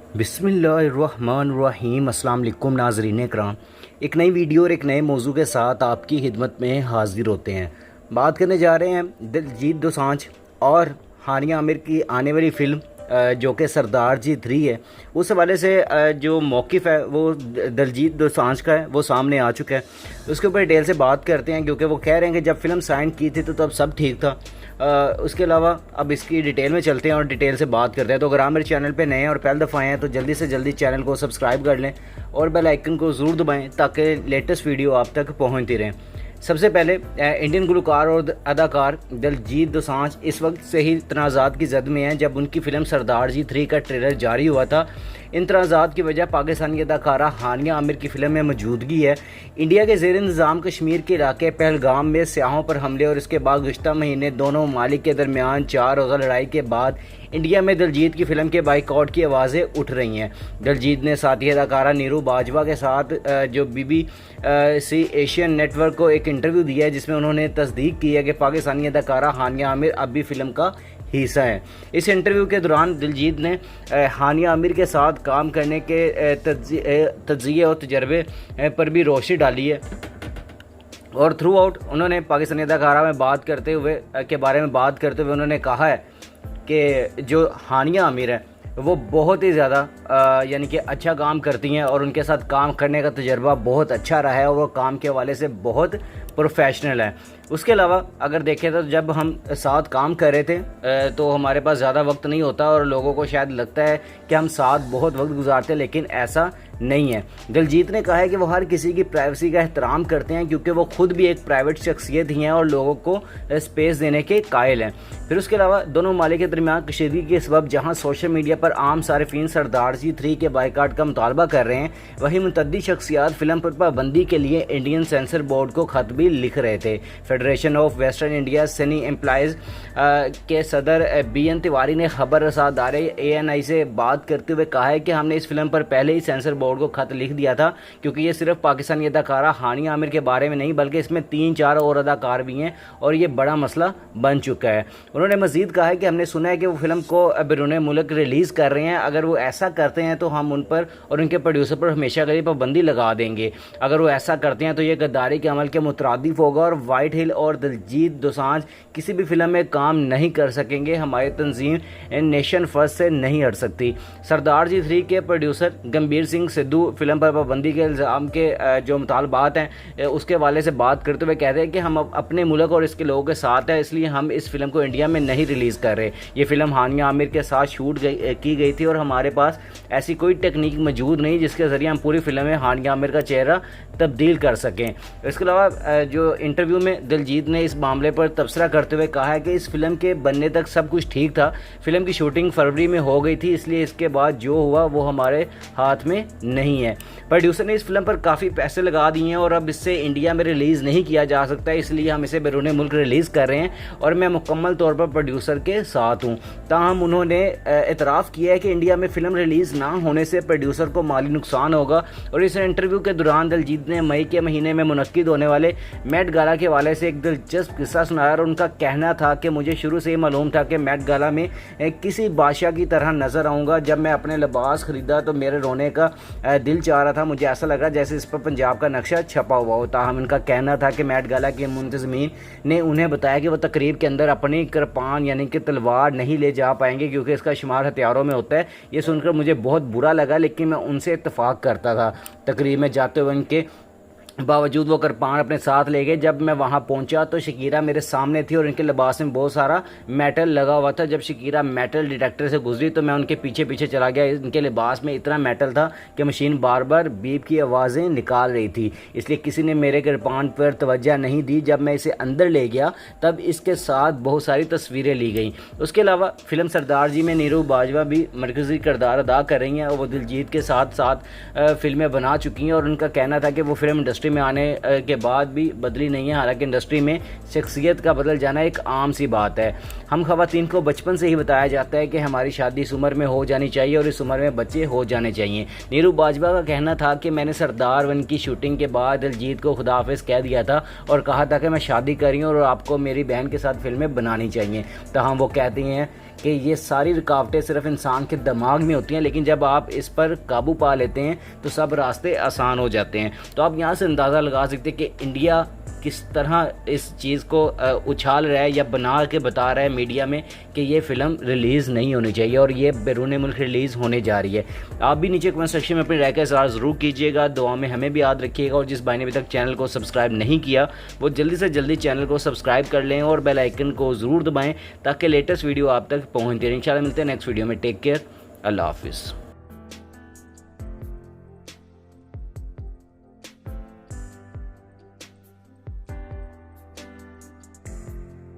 बिस्मिल्लाहिर्रहमानिर्रहीम। अस्सलाम वालेकुम नाज़रीन कराम। एक नई वीडियो और एक नए मौजू के साथ आपकी खिदमत में हाज़िर होते हैं। बात करने जा रहे हैं दिलजीत दोसांझ और हानिया आमिर की आने वाली फ़िल्म जो कि सरदार जी 3 है। उस हवाले से जो मौक़िफ़ है वो दिलजीत दोसांझ का है, वो सामने आ चुका है। उसके ऊपर डिटेल से बात करते हैं, क्योंकि वो कह रहे हैं कि जब फ़िल्म साइन की थी तो तब सब ठीक था। उसके अलावा अब इसकी डिटेल में चलते हैं और डिटेल से बात करते हैं। तो अगर आप मेरे चैनल पे नए हैं और पहली दफ़ा आए हैं तो जल्दी से जल्दी चैनल को सब्सक्राइब कर लें और बेल आइकन को ज़रूर दबाएं ताकि लेटेस्ट वीडियो आप तक पहुंचती रहें। सबसे पहले इंडियन गुलकार और अदाकार दिलजीत दोसांझ इस वक्त से ही तनाज़ात की जद में हैं। जब उनकी फ़िल्म सरदार जी 3 का ट्रेलर जारी हुआ था, इन तनाज़ात की वजह पाकिस्तानी अदाकारा हानिया आमिर की फ़िल्म में मौजूदगी है। इंडिया के ज़ेर इंतज़ाम कश्मीर के इलाके पहलगाम में सियाहों पर हमले और इसके बाद गुज़श्ता महीने दोनों ममालिक के दरमियान 4 रोज़ा लड़ाई के बाद इंडिया में दिलजीत की फ़िल्म के बाइकआउट की आवाज़ें उठ रही हैं। दिलजीत ने साथी अदाकारा नीरू बाजवा के साथ जो BBC एशियन नेटवर्क को एक इंटरव्यू दिया है, जिसमें उन्होंने तस्दीक की है कि पाकिस्तानी अदाकारा हानिया आमिर अब भी फ़िल्म का हिस्सा है। इस इंटरव्यू के दौरान दिलजीत ने हानिया आमिर के साथ काम करने के तज्ज़िये और तजर्बे पर भी रोशनी डाली है और थ्रू आउट उन्होंने पाकिस्तानी अदाकारा में बारे में बात करते हुए उन्होंने कहा है कि जो हानिया आमिर है वो बहुत ही ज़्यादा यानी कि अच्छा काम करती हैं और उनके साथ काम करने का तजर्बा बहुत अच्छा रहा है और वो काम के हवाले से बहुत प्रोफेशनल है। उसके अलावा अगर देखें तो जब हम साथ काम कर रहे थे तो हमारे पास ज़्यादा वक्त नहीं होता और लोगों को शायद लगता है कि हम साथ बहुत वक्त गुजारते हैं, लेकिन ऐसा नहीं है। दिलजीत ने कहा है कि वो हर किसी की प्राइवेसी का एहतराम करते हैं, क्योंकि वो खुद भी एक प्राइवेट शख्सियत ही हैं और लोगों को स्पेस देने के कायल हैं। फिर उसके अलावा दोनों ममालिक के दरमियान कशीदगी के सबब जहां सोशल मीडिया पर आम सारिफीन सरदार जी 3 के बाइकाट का मुतालबा कर रहे हैं, वहीं मुतअद्दिद शख्सियात फिल्म पर पाबंदी के लिए इंडियन सेंसर बोर्ड को खत भी लिख रहे थे। फेडरेशन ऑफ वेस्टर्न इंडिया सिनी एम्प्लॉयज़ के सदर BN तिवारी ने खबर रसा अदारे ANI से बात करते हुए कहा है कि हमने इस फिल्म पर पहले ही सेंसर बोर्ड को खत लिख दिया था, क्योंकि ये सिर्फ पाकिस्तानी अदाकारा हानिया आमिर के बारे में नहीं बल्कि इसमें 3-4 और अदाकार भी हैं और ये बड़ा मसला बन चुका है। उन्होंने मजीद कहा है कि हमने सुना है कि वो फिल्म को बैरून मुल्क रिलीज़ कर रहे हैं। अगर वो ऐसा करते हैं तो हम उन पर और उनके प्रोड्यूसर पर हमेशा के लिए पाबंदी लगा देंगे। अगर वो ऐसा करते हैं तो ये गद्दारी के अमल के मुतरादिफ होगा और वाइट हिल और दिलजीत दोसांझ किसी भी फिल्म में काम नहीं कर सकेंगे। हमारी तंजीम नेशन फर्स्ट से नहीं हट सकती। सरदार जी 3 के प्रोड्यूसर गंभीर सिंह सिद्धू फिल्म पर पाबंदी के इल्ज़ाम के जो मुतालबात हैं उसके हवाले से बात करते हुए कहते हैं कि हम अपने मुल्क और इसके लोगों के साथ हैं, इसलिए हम इस फिल्म को इंडिया में नहीं रिलीज़ कर रहे। ये फिल्म हानिया आमिर के साथ शूट की गई थी और हमारे पास ऐसी कोई टेक्निक मौजूद नहीं जिसके ज़रिए हम पूरी फिल्म में हानिया आमिर का चेहरा तब्दील कर सकें। इसके अलावा जो इंटरव्यू में दिलजीत ने इस मामले पर तबसरा करते हुए कहा है कि इस फिल्म के बनने तक सब कुछ ठीक था। फिल्म की शूटिंग फरवरी में हो गई थी, इसलिए इसके बाद जो हुआ वो हमारे हाथ में नहीं है। प्रोड्यूसर ने इस फिल्म पर काफ़ी पैसे लगा दिए हैं और अब इससे इंडिया में रिलीज़ नहीं किया जा सकता, इसलिए हम इसे बैरून मुल्क रिलीज़ कर रहे हैं और मैं मुकम्मल तौर पर प्रोड्यूसर के साथ हूँ। ताहम उन्होंने एतराफ़ किया है कि इंडिया में फ़िल्म रिलीज़ ना होने से प्रोड्यूसर को माली नुकसान होगा। और इस इंटरव्यू के दौरान दिलजीत ने मई के महीने में मुनक्किद होने वाले मेट गाला के हवाले से एक दिलचस्प किस्सा सुनाया और उनका कहना था कि मुझे शुरू से ही मालूम था कि मेट गाला में किसी बादशाह की तरह नज़र आऊँगा। जब मैं अपने लिबास ख़रीदा तो मेरे रोने का दिल चाह रहा था, मुझे ऐसा लगा जैसे इस पर पंजाब का नक्शा छपा हुआ होता। हम उनका कहना था कि मेट गाला के मुंतज़मीन ने उन्हें बताया कि वो तकरीब के अंदर अपनी कृपान यानी कि तलवार नहीं ले जा पाएंगे, क्योंकि इसका शुमार हथियारों में होता है। ये सुनकर मुझे बहुत बुरा लगा, लेकिन मैं उनसे इत्तफाक करता था। तकरीब में जाते हुए उनके बावजूद वो कृपान अपने साथ ले गए। जब मैं वहाँ पहुँचा तो शकीरा मेरे सामने थी और इनके लिबास में बहुत सारा मेटल लगा हुआ था। जब शकीरा मेटल डिटेक्टर से गुजरी तो मैं उनके पीछे पीछे चला गया। इनके लिबास में इतना मेटल था कि मशीन बार बार बीप की आवाज़ें निकाल रही थी, इसलिए किसी ने मेरे कृपान पर तवज्जो नहीं दी। जब मैं इसे अंदर ले गया तब इसके साथ बहुत सारी तस्वीरें ली गई। उसके अलावा फिल्म सरदार जी में नीरू बाजवा भी मरकज़ी किरदार अदा कर रही हैं और वो दिलजीत के साथ साथ फिल्में बना चुकी हैं और उनका कहना था कि वो फिल्म इंडस्ट्री इंडस्ट्री में आने के बाद भी बदली नहीं है। हालांकि इंडस्ट्री में शख्सियत का बदल जाना एक आम सी बात है। हम ख़वातीन को बचपन से ही बताया जाता है कि हमारी शादी इस उम्र में हो जानी चाहिए और इस उम्र में बच्चे हो जाने चाहिए। नीरू बाजवा का कहना था कि मैंने सरदार 1 की शूटिंग के बाद दिलजीत को खुदा हाफिज़ कह दिया था और कहा था कि मैं शादी कर रही हूँ और आपको मेरी बहन के साथ फिल्में बनानी चाहिए। तहम वो कहती हैं कि ये सारी रुकावटें सिर्फ इंसान के दिमाग में होती हैं, लेकिन जब आप इस पर काबू पा लेते हैं तो सब रास्ते आसान हो जाते हैं। तो आप यहाँ से अंदाज़ा लगा सकते हैं कि इंडिया किस तरह इस चीज़ को उछाल रहा है या बना के बता रहा है मीडिया में कि ये फ़िल्म रिलीज़ नहीं होनी चाहिए और ये बैरून मुल्क रिलीज़ होने जा रही है। आप भी नीचे कमेंट सेक्शन में अपनी राय का इज़हार ज़रूर कीजिएगा, दुआ में हमें भी याद रखिएगा। और जिस भाई ने अभी तक चैनल को सब्सक्राइब नहीं किया वो जल्दी से जल्दी चैनल को सब्सक्राइब कर लें और बेल आइकन को ज़रूर दबाएँ ताकि लेटेस्ट वीडियो आप तक पहुँचती रहे। इंशाल्लाह मिलते हैं नेक्स्ट वीडियो में। टेक केयर, अल्लाह हाफिज़।